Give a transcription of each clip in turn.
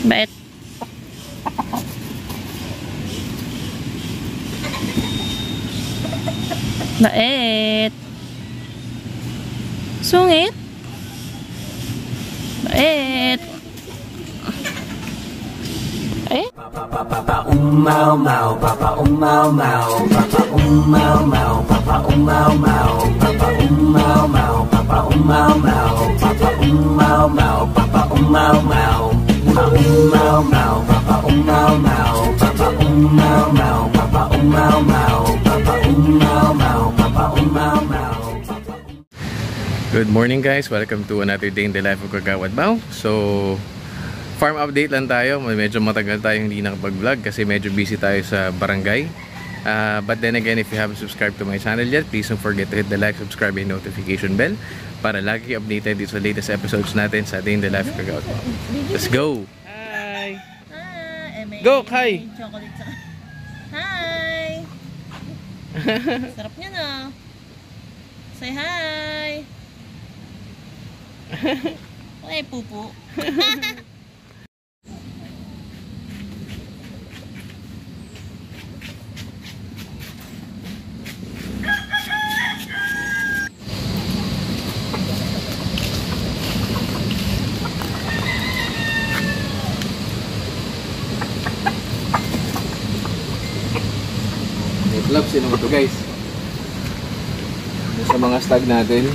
Bait. Bait. Sungit. Bait. Eh? Papa mau mau, papa mau mau, papa mau mau, papa mau mau, papa mau mau, papa mau mau, papa mau mau, papa mau mau, mau mau, papa mau mau, papa mau mau, papa mau mau, papa mau mau, papa mau mau. Good morning guys, welcome to another day in the life of Kagawad Bao. So farm update lang tayo. Medyo matagal tayo hindi nakapag-vlog kasi medyo busy tayo sa barangay. But then again, if you haven't subscribed to my channel yet, please don't forget to hit the like, subscribe, and notification bell para lagi updated dito sa latest episodes natin sa Day in the Life of Kagawad Bao. Let's go! Hi! Go, Kai! Hi! Sarap niya na. Say hi! Ay, pupu. Love, sino mo to guys? Sa mga stag natin,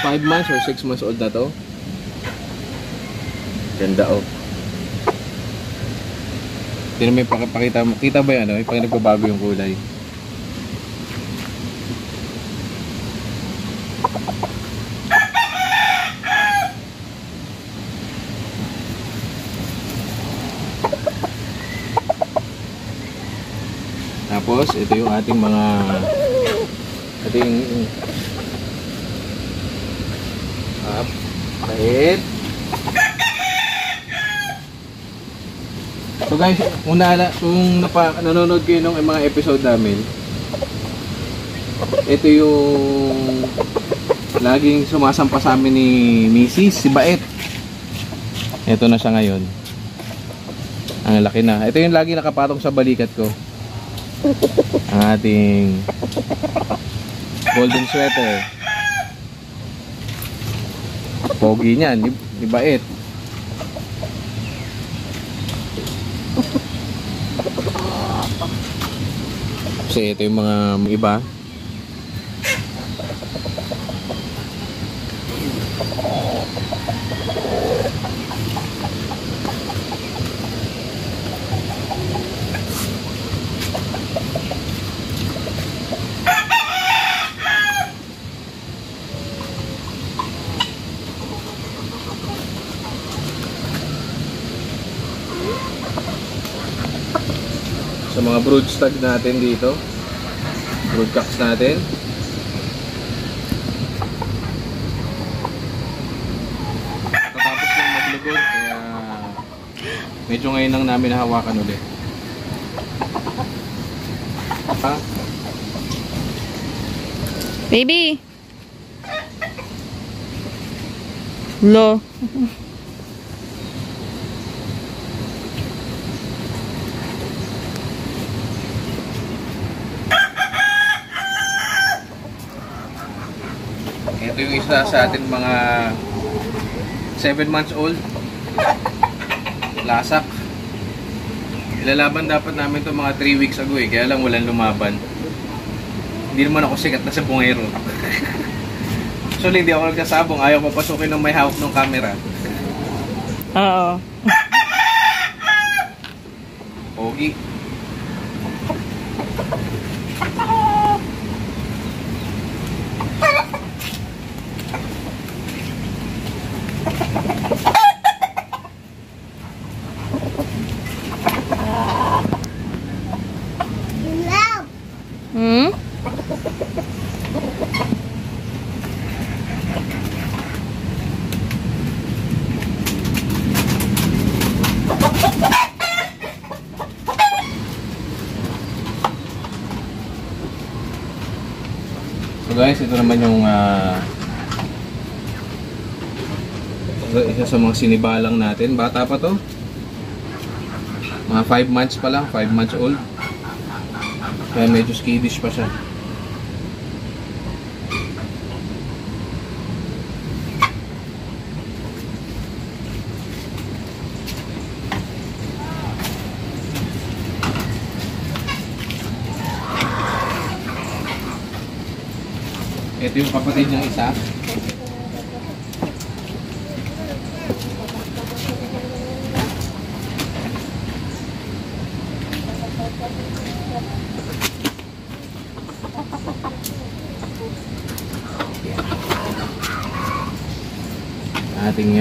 5 months or 6 months old na to. Ganda oh. Hindi na may pakita mo. Kita ba yan? May pag nagbabago yung kulay. Tapos, ito yung ating mga kahit. So guys, kung nanonood kayo ng mga episode namin, ito yung laging sumasampa sa amin ni Mrs. si Bait. Ito na siya ngayon. Ang laki na. Ito yung laging nakapatong sa balikat ko. Ang ating golden sweater. Pogi niyan, di Bait. Kasi ito yung mga iba. Sa mga brood stag natin dito, brood cocks natin, tapos lang maglugod kaya medyo ngayon lang namin nahawakan ulit. Ha? Baby! Lo. Ito yung isa sa atin mga 7 months old. Lasak. Ilalaban dapat namin ito mga 3 weeks ago eh. Kaya lang walang lumaban. Hindi naman ako sikat na sa bungero. Actually hindi ako nagsasabong. Ayaw papasukin ng may hawak ng camera. Oo. Pogi. Hmm? So guys, ito naman yung Isa sa mga sinibalang natin. Bata pa to. Mga 5 months pa lang. 5 months old. Kaya medyo skittish pa siya. Ito yung kapatid ng isa. Ating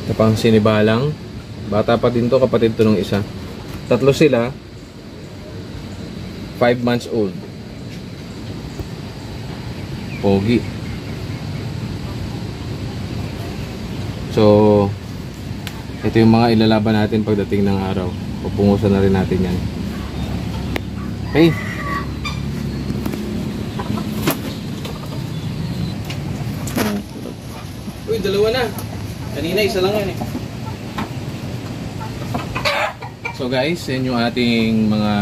ito pang sinibalang. Bata pa din to, kapatid to ng isa. Tatlo sila. 5 months old. Pogi. So, ito yung mga ilalaban natin pagdating ng araw. Pupungusan na rin natin yan. Okay. Uy, dalawa na. Kanina isa lang yan eh. So guys, yan yung ating mga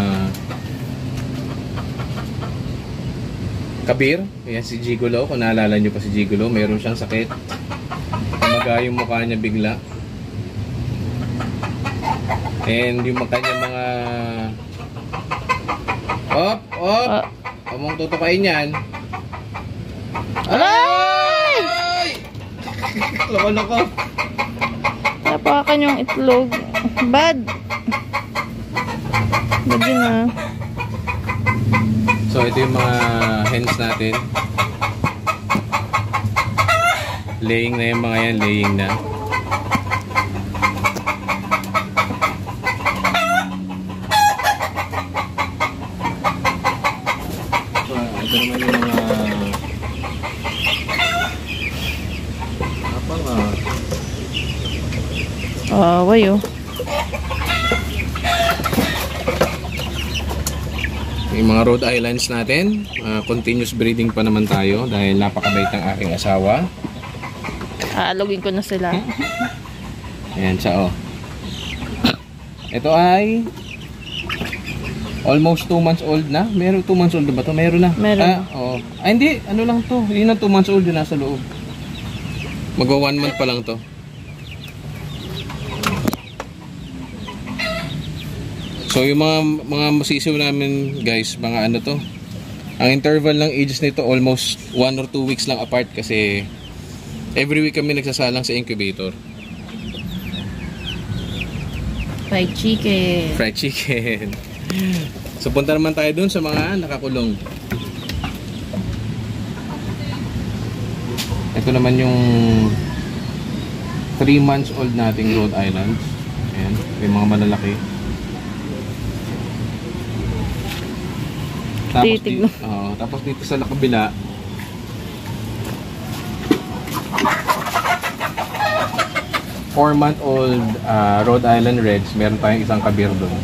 kabir. Ayan si Gigolo. Kung naalala nyo pa si Gigolo, mayroon siyang sakit. Tumaga yung mukha niya bigla. And yung kanya mga Op! Huwag mong tutukain yan. Aray! Loko-loko. Napakan yung itlog. Bad. Bad yun ah. So ito yung mga hens natin. Laying na yung mga yan, laying na. So ito naman yung mga apa nga. Wayo. Yung mga Rhode Islands natin, continuous breeding pa naman tayo dahil napakabait ng aking asawa. Aalugin ko na sila. Ayan siya, oh. Ito ay almost 2 months old na. Meron 2 months old ba ito? Meron na. Meron. Oo. Hindi. Ano lang to. Yun ang 2 months old yun nasa loob. Magwa 1 month pa lang to. So yung mga masisiw namin guys, mga ano to. Ang interval ng ages nito almost 1 or 2 weeks lang apart kasi every week kami nagsasalang sa incubator. Fried chicken. Fried chicken. So punta naman tayo dun sa mga nakakulong. Ito naman yung 3 months old nating Rhode Islands. Ayan, yung mga malalaki. Tapos dito sa kabila, four-month-old Rhode Island Reds. Meron tayong isang kabir doon.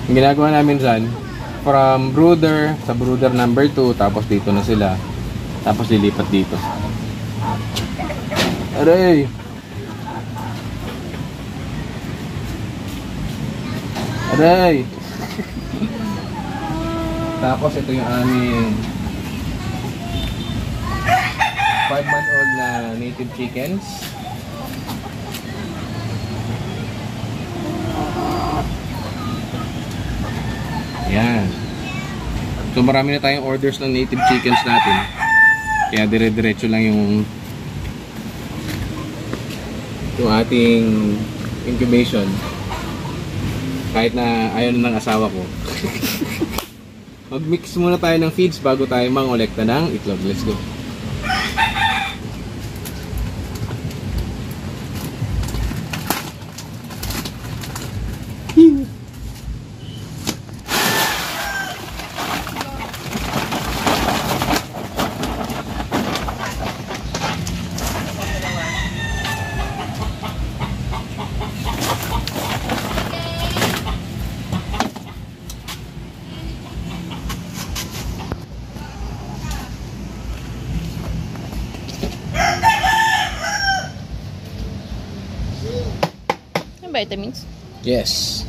Yung ginagawa namin dyan, from brooder sa brooder number 2, tapos dito na sila, tapos lilipat dito. Aray! Aray! Tapos ito yung aming 5-month-old na native chickens. Yan. So marami na tayong orders ng native chickens natin. Kaya dire-diretso lang yung ating incubation. Kahit na ayaw na ng asawa ko. Mag-mix muna tayo ng feeds bago tayo mangolekta ng itlog. Let's go. vitamins? Yes.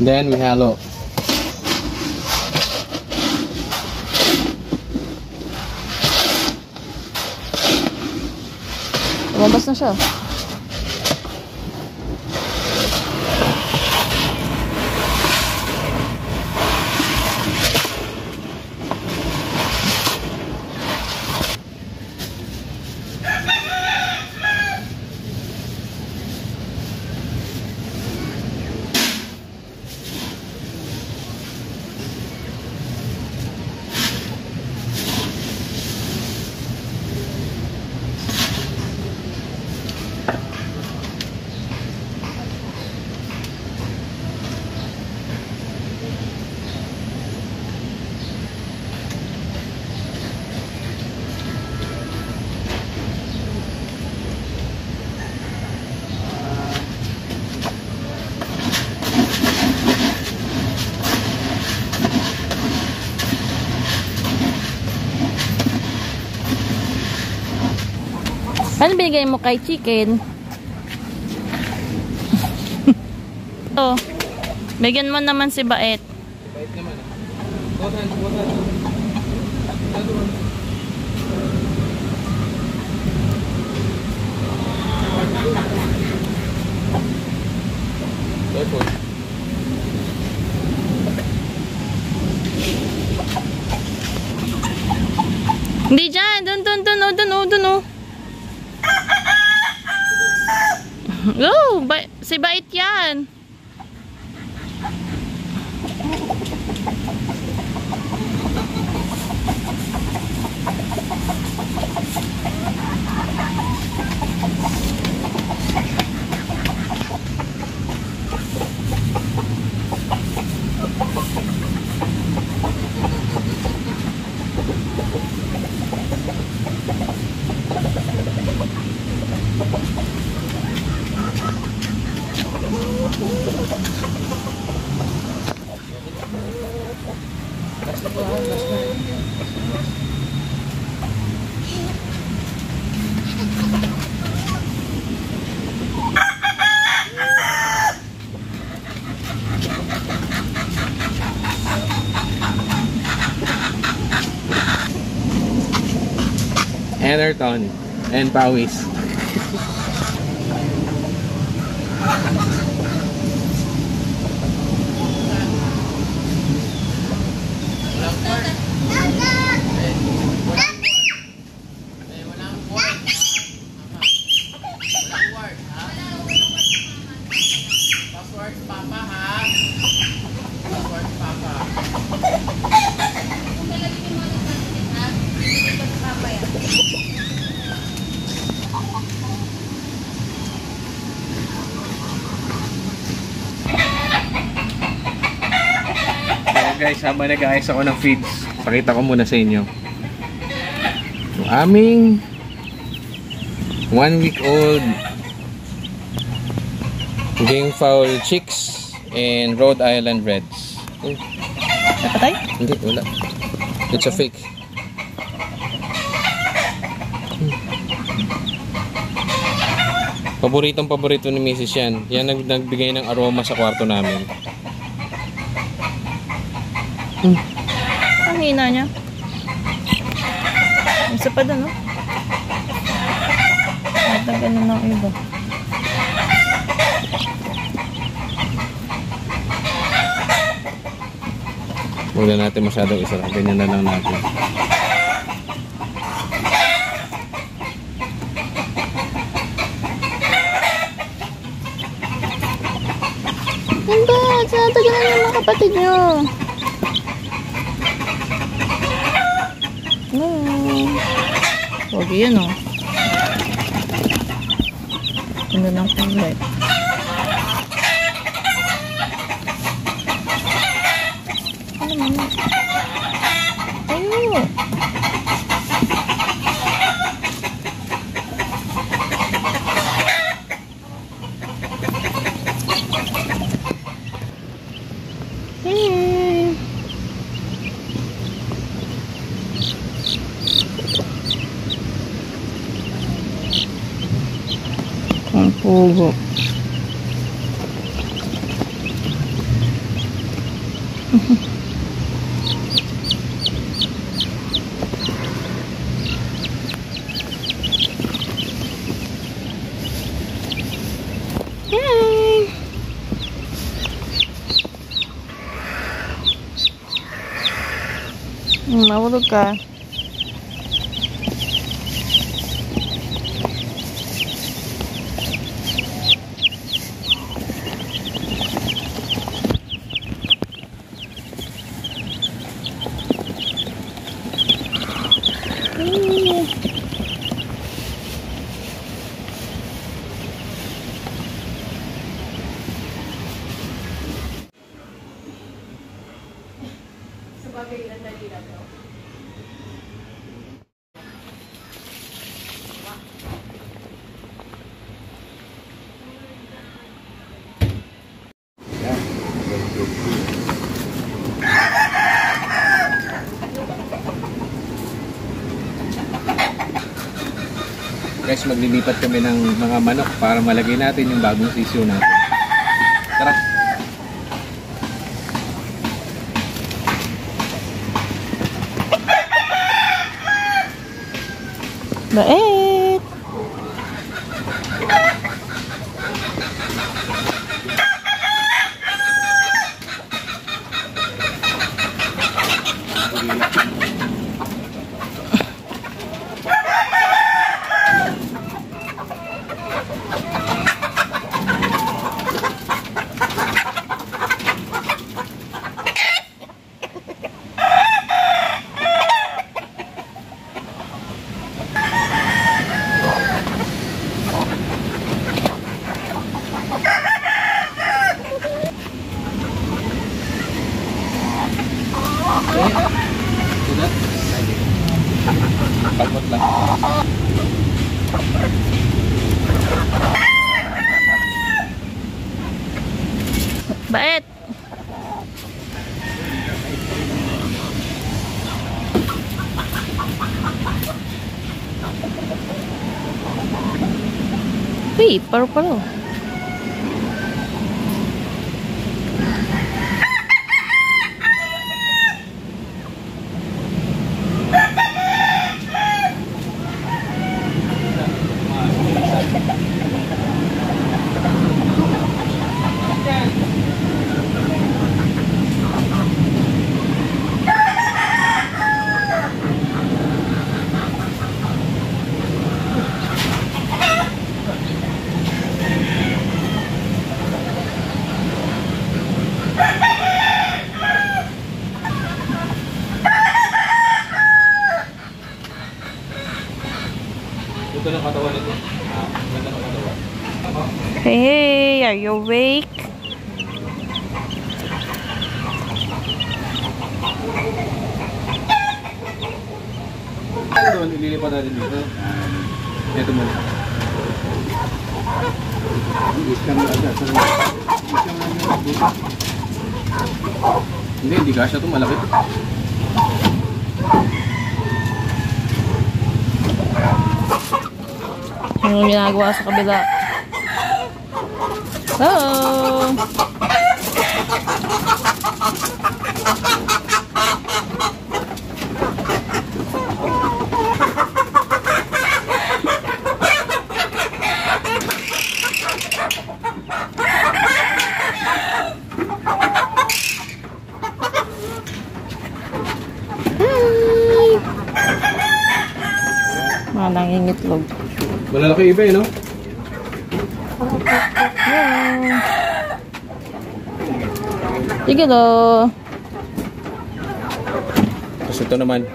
Then we halo. Lumabas na siya. Ano binigay mo kay chicken? Oh, bigyan mo naman si Bait. Bait naman. Butan. Careful. Hindi dyan. Dun. Oh, si Bait yan. Enerton and Pawis. Guys, habang nag-aayos ako ng feeds, pakita ko muna sa inyo yung aming 1-week-old game fowl chicks and Rhode Island Reds. Napatay? Hindi, wala. It's a fake. Paborito ni Mrs. yan. Yan nagbigay ng aroma sa kwarto namin. Ang hina niya. Isa pa doon, no? Matagal na ng iba. Huwag na natin masyadong isara. Ganyan na lang natin. Ganda! Sinatagal na yung mga kapatid nyo. Huwag yun, oh. Ano ng kulay. Ano naman? Ayun. Hey. Pugo. Yay! Mahulog ka. Guys, maglilipat kami ng mga manok para malagay natin yung bagong sisyo natin. Tara! Bait! Pagmot lang. Bait! Uy, paru-paro. Ito ng katawan nito. Ganda ng katawan. Hey, are you awake? Ano doon? Ililipat natin dito. Ito muna. Hindi kasya ito. Malaki. Anong ginagawa sa kabila? Oh! Mga nangingitlog. Malalaki iba eh, no? Hello. Sige do. Tapos ito naman.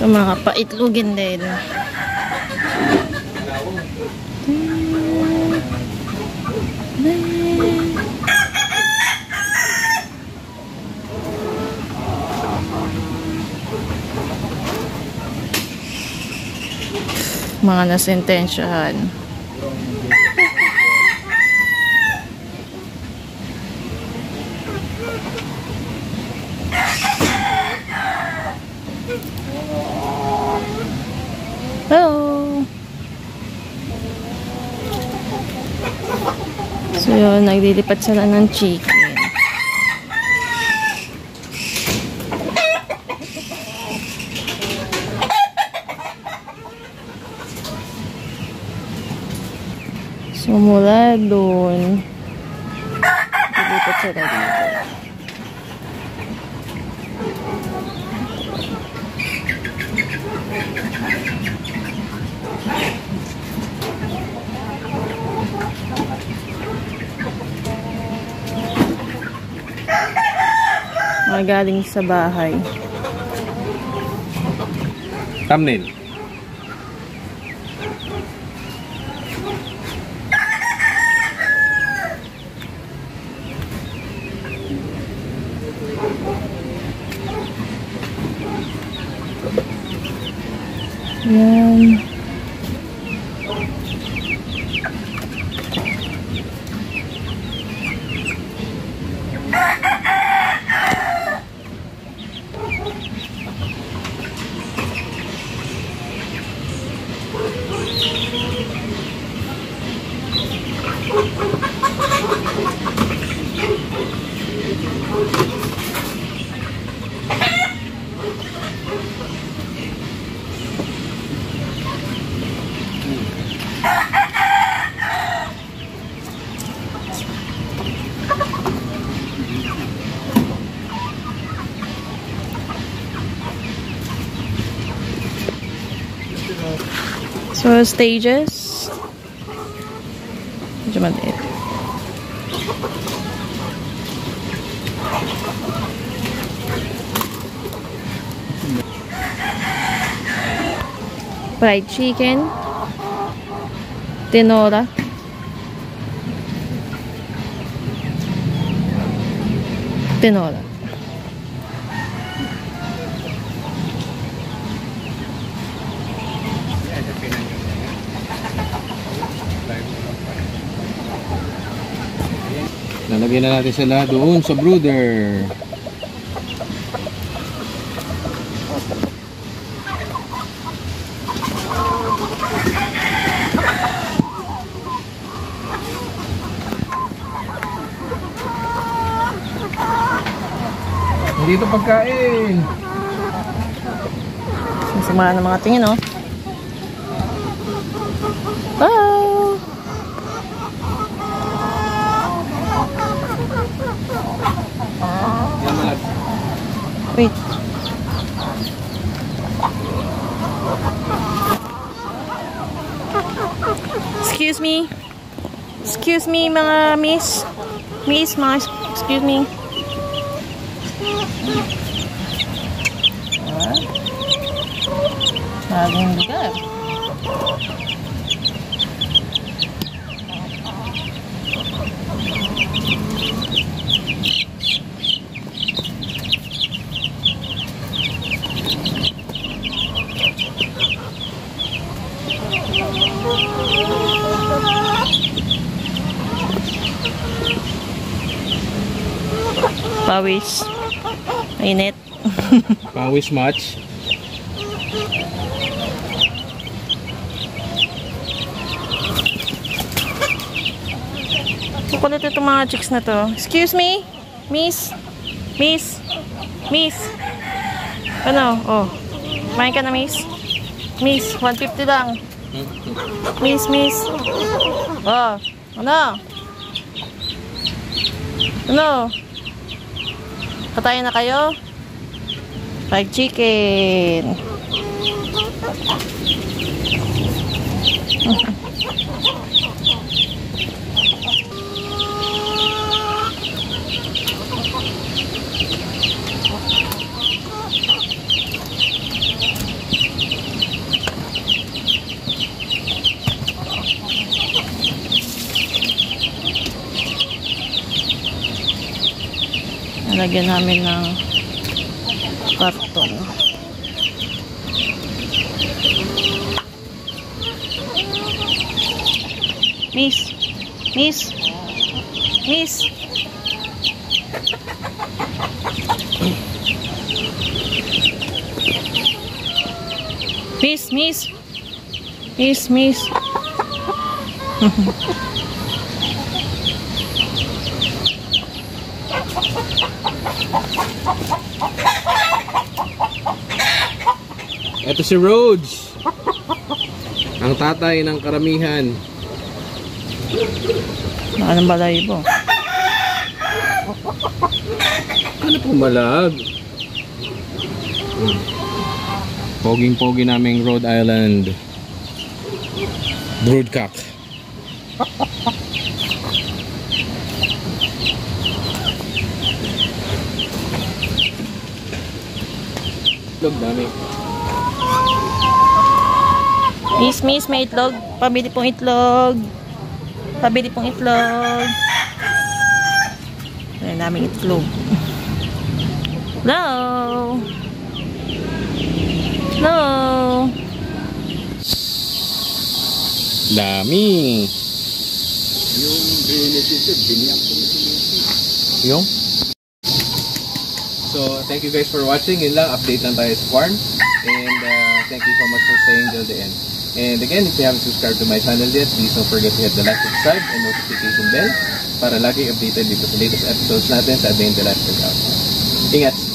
Ito mga paitlogin din. Mga nasentensyahan. Hello! So yun, naglilipat sila ng chicken. So mula doon, naglilipat sila dito. Mga galing sa bahay. Thumbnail. Yan. So, stages. Medyo maliit. Fried chicken. Tinola. Tinola. Lalagyan na natin sila doon sa brooder. Dito pagkain. Sumala ng mga tingin, oh. Wow! Wait. Excuse me. Excuse me, mga miss. Miss, mga excuse me. Bagong lugar. Pawis. Mainit. Pawis much. Kukulit itong mga chicks na to. Excuse me? Miss? Miss? Miss? Ano? Oh. Kumain ka na, miss? Miss, 150 lang. Miss, miss. Oh. Ano? Ano? Katayin na kayo? Fried chicken. Nalagyan namin ng karton. Miss. Miss. Miss. Miss, miss. Miss, miss. Ito si Rhodes. Ang tatay ng karamihan. Anong balahibo? Ano pumalag? Poging-pogi naming Rhode Island broodcock. Itlog dami. Miss, may itlog. Pabili pong itlog. Pabili pong itlog. Ayan namin itlog. Hello? Hello? Dami. Yung So, thank you guys for watching. Yun lang, update lang tayo sa farm. And thank you so much for staying till the end. And again, if you haven't subscribed to my channel yet, please don't forget to hit the like, subscribe, and notification bell para lagi updated dito sa latest episodes natin sa Day in the Life Workout. Ingat!